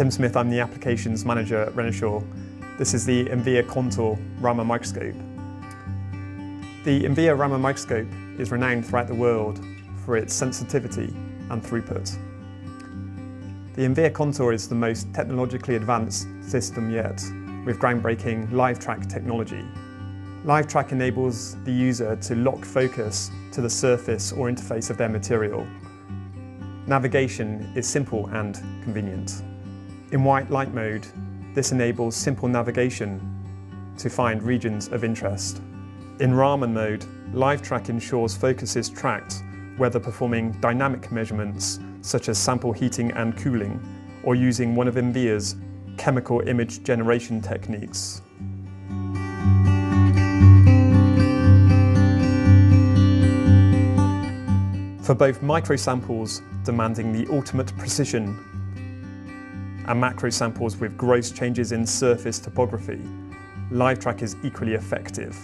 Tim Smith, I'm the Applications Manager at Reinshaw. This is the Envia Contour Raman microscope. The Envia Raman microscope is renowned throughout the world for its sensitivity and throughput. The Envia Contour is the most technologically advanced system yet, with groundbreaking LiveTrack technology. LiveTrack enables the user to lock focus to the surface or interface of their material. Navigation is simple and convenient. In white light mode, this enables simple navigation to find regions of interest. In Raman mode, LiveTrack ensures focus is tracked whether performing dynamic measurements such as sample heating and cooling, or using one of Envia's chemical image generation techniques. For both micro samples demanding the ultimate precision and macro samples with gross changes in surface topography, LiveTrack is equally effective.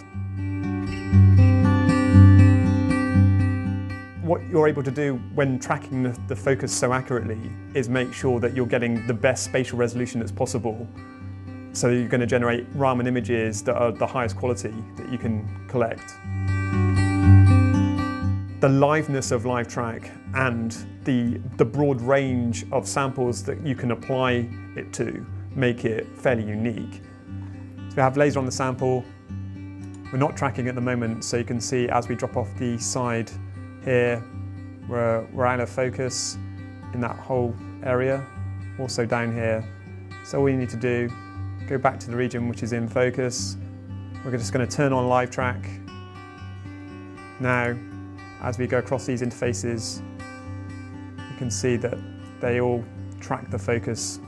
What you're able to do when tracking the focus so accurately is make sure that you're getting the best spatial resolution that's possible. So you're going to generate Raman images that are the highest quality that you can collect. The liveness of LiveTrack and the broad range of samples that you can apply it to make it fairly unique. So we have laser on the sample. We're not tracking at the moment, so you can see as we drop off the side here, we're out of focus in that whole area, also down here. So all you need to do, go back to the region which is in focus. We're just going to turn on LiveTrack. Now, as we go across these interfaces, you can see that they all track the focus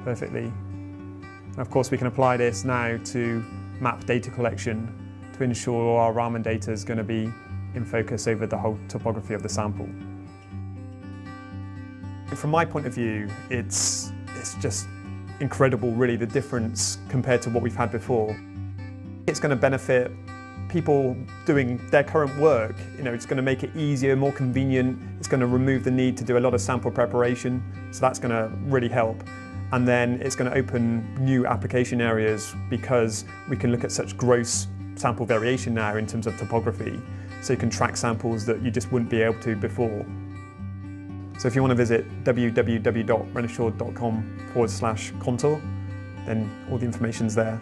perfectly. And of course, we can apply this now to map data collection to ensure our Raman data is going to be in focus over the whole topography of the sample. From my point of view, it's just incredible, really, the difference compared to what we've had before. It's going to benefit people doing their current work. It's going to make it easier, more convenient. It's going to remove the need to do a lot of sample preparation, so that's going to really help. And then it's going to open new application areas because we can look at such gross sample variation now in terms of topography. So you can track samples that you just wouldn't be able to before. So if you want to visit www.reinshaw.com/contour, then all the information's there.